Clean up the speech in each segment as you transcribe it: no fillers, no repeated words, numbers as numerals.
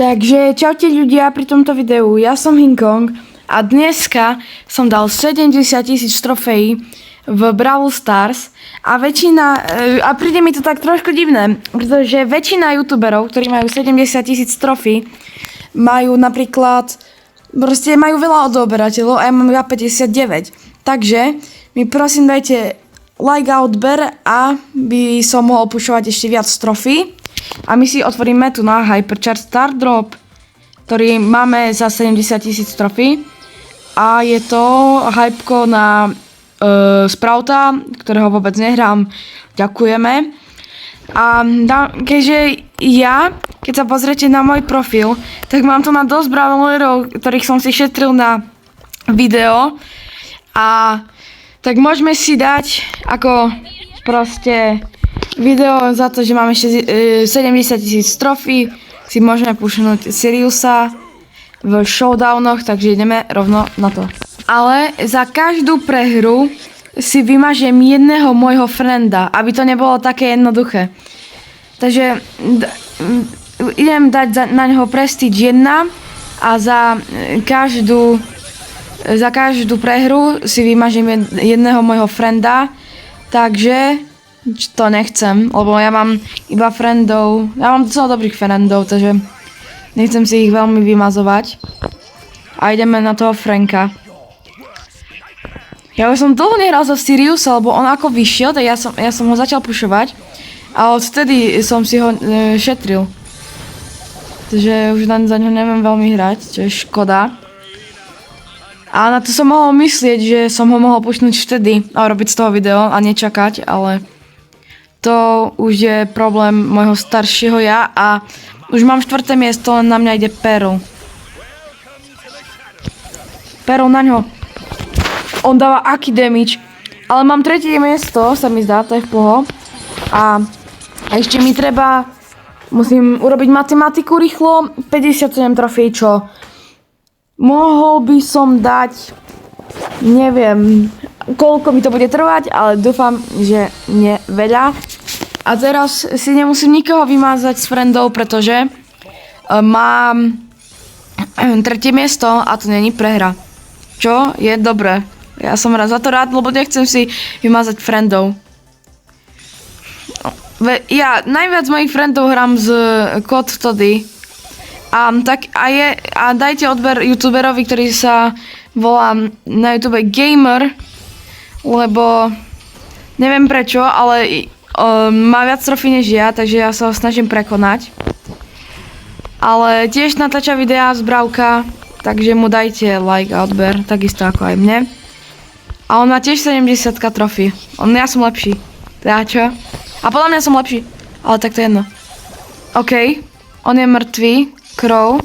Takže čaute ľudia pri tomto videu, ja som Hinkong a dneska som dal 70 000 trofejí v Brawl Stars a príde mi to tak trošku divné, pretože väčšina youtuberov, ktorí majú 70 000 trofí, majú napríklad, majú veľa odoberateľov a ja mám iba 59. Takže mi prosím dajte like a odber, aby som mohol pušovať ešte viac trofí. A my si otvoríme tu na Hyperchar Star Drop, ktorý máme za 70 000 trofí. A je to hypeko na Sprouta, ktorého vôbec nehrám. Ďakujeme. A keďže keď sa pozriete na môj profil, tak mám tu na dosť brawlerov, ktorých som si šetril na video. A tak môžeme si dať ako proste video za to, že máme ešte 70 000 trofí, si môžeme pušnúť Siriusa v showdownoch, takže ideme rovno na to. Ale za každú prehru si vymažem jedného môjho frenda, aby to nebolo také jednoduché. Takže idem dať na neho Prestige 1 a za každú prehru si vymažem jedného môjho frenda, takže to nechcem, lebo ja mám iba frendov, ja mám docela dobrých frendov, takže nechcem si ich veľmi vymazovať. A ideme na toho Franka. Ja už som dlho nehral za Siriusa, lebo on ako vyšiel, tak ja som ho začal pušovať a odtedy som si ho šetril. Takže už za ňo neviem veľmi hrať, čo je škoda. A na to som mohol myslieť, že som ho mohol pušnúť vtedy a robiť z toho video a nečakať, ale to už je problém môjho staršieho ja a už mám 4. miesto, len na mňa ide Pearl. Pearl na ňo. On dáva aký damage, ale mám 3. miesto, sa mi zdá, to je v poho. A ešte mi musím urobiť matematiku rýchlo, 57 trofej, čo mohol by som dať, neviem, koľko mi to bude trvať, ale dúfam, že nie veľa. A teraz si nemusím nikoho vymázať z friendov, pretože mám 3. miesto a to není prehra. Čo je dobré. Ja som za to rád, lebo nechcem si vymázať friendov. Ja najviac mojich friendov hrám z Code Toddy. A dajte odber youtuberovi, ktorý sa volá na YouTube Gamer, lebo neviem prečo, ale má viac trofí než ja, takže ja sa ho snažím prekonať. Ale tiež natáča videá z Bravka, takže mu dajte like a odber, takisto ako aj mne. A on má tiež 70 trofí. Ja som lepší. Ja čo? A podľa mňa som lepší. Ale tak to je jedno. OK. On je mŕtvý. Crow.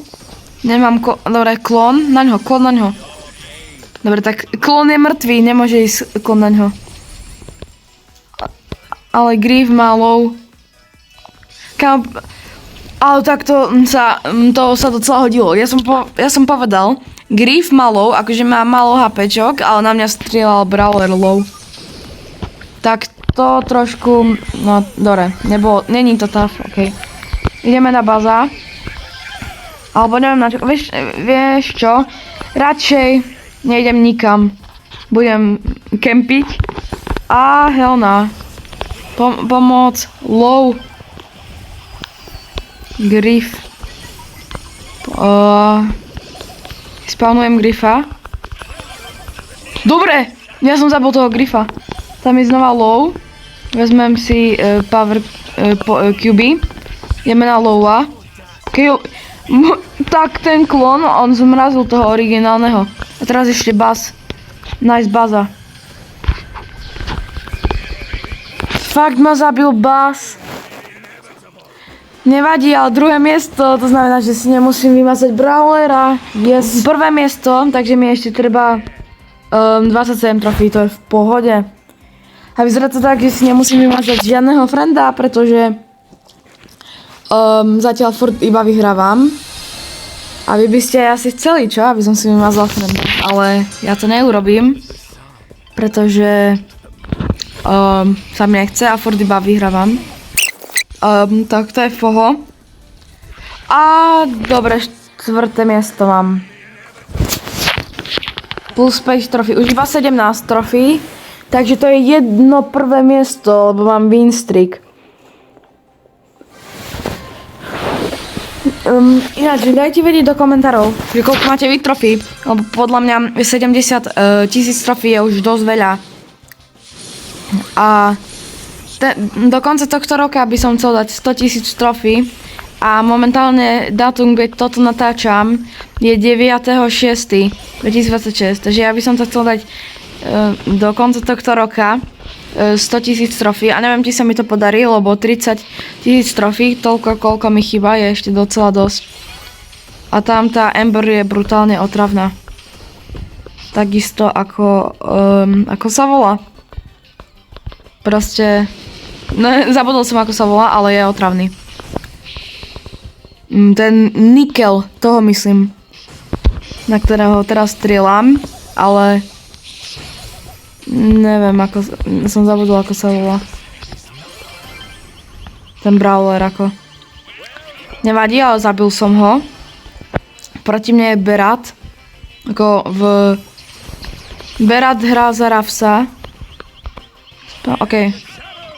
Nemám dobre, klon. Na ňo, klon na ňo. Dobre, tak klon je mŕtvý. Nemôže ísť klon na ňo. Ale Grief má low. Ale tak to sa docela hodilo. Ja som povedal, Grief má low, akože má malo HPčok, ale na mňa strieľal Brawler low. Tak to trošku, no dobre, není to tough, okej. Ideme na baza. Alebo neviem na čo, vieš čo? Radšej nejdem nikam. Budem kempiť. A helna. Pomoc low. Grief. Spawnujem Grifa. Dobre! Ja som zabil toho Grifa. Tam je znova low. Vezmem si power QB. Ideme na lowa. Tak ten klon, on zmrazil toho originálneho. A teraz ešte baz. Nice baza. Fakt ma zabil baz. Nevadí, ale 2. miesto, to znamená, že si nemusím vymazať Brawlera. Yes. 1. miesto, takže mi ešte treba 27 trofí, to je v pohode. A vyzerá to tak, že si nemusím vymazať žiadneho frenda, pretože zatiaľ furt iba vyhrávam. A vy by ste asi chceli, čo? Aby som si vymazal frenda. Ale ja to neurobím, pretože sa mi nechce a furt iba vyhrávam. Tak to je foho. A dobre, 4. miesto mám. Plus 5 trofí, už iba 17 trofí. Takže to je jedno prvé miesto, lebo mám win streak. Ináč, dajte vedieť do komentárov, že koľko máte vy trofí, lebo podľa mňa 70 000 trofí je už dosť veľa. A do konca tohto roka by som chcel dať 100 000 trofí a momentálne dátum, kde toto natáčam, je 9.6.2026, takže ja by som to chcel dať do konca tohto roka 100 000 trofí a neviem, či sa mi to podarí, lebo 30 000 trofí, toľko koľko mi chýba, je ešte docela dosť. A tam tá Ember je brutálne otravná. Takisto ako sa volá. Proste, zabudol som ako sa volá, ale je otravný. Ten Nikel, toho myslím, na ktorého teraz strieľam, ale neviem, ako som zabudol, ako sa volá. Ten brawler ako. Nevadí, ale zabil som ho. Proti mne je Berat. Ako Berat hrá za Rafsa. OK.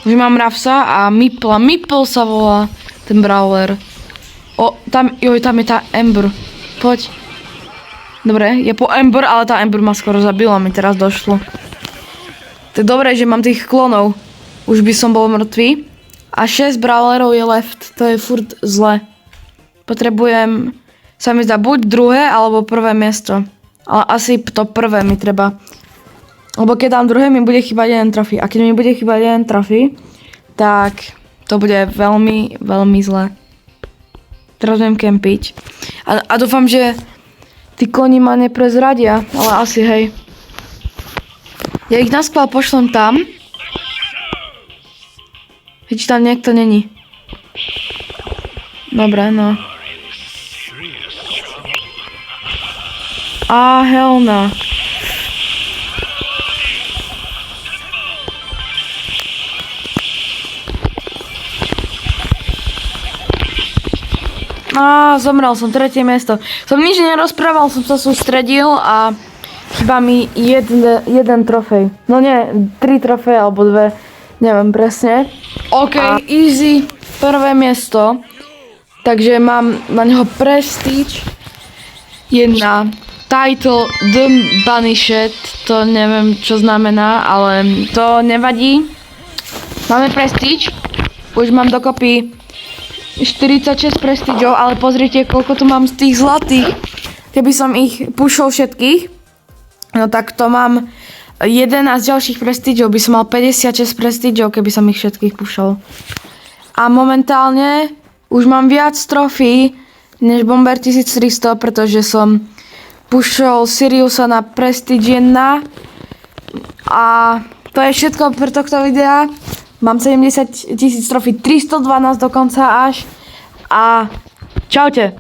Už mám Rafsa a Mipl sa volá ten brawler. Tam je tá Ember. Poď. Dobre, je po Ember, ale tá Ember ma skoro zabila, mi teraz došlo. To je dobré, že mám tých klonov. Už by som bol mŕtvý. A 6 brawlerov je left. To je furt zle. Potrebujem, sa mi zdá, buď druhé, alebo prvé miesto. Ale asi to prvé mi treba. Lebo keď dám druhé, mi bude chýbať jeden trofí. A keď mi bude chýbať jeden trofí, tak to bude veľmi, veľmi zle. Teraz budem kempiť. A dúfam, že tí koni ma neprezradia. Ale asi, hej. Ja ich naskval pošlem tam. Keď tam niekto není. Dobre, no. Hell no. Zomrel som, 3. miesto. Som nič nerozprával, som sa sústredil a chýba mi jeden trofej. No nie, 3 trofeje alebo 2, neviem presne. OK, easy, 1. miesto. Takže mám na neho prestige. Jedna title The Banished, to neviem čo znamená, ale to nevadí. Máme prestige. Už mám dokopy 46 prestižov, ale pozrite, koľko tu mám z tých zlatých. Keby som ich pušol všetkých, no tak to mám 11 ďalších prestížov, by som mal 56 prestížov, keby som ich všetkých pušol. A momentálne už mám viac trofí než Bomber 1300, pretože som pušol Siriusa na prestíž 1. A to je všetko pre tohto videa. Mám 70 000 trofí, 312 dokonca až. A čaute.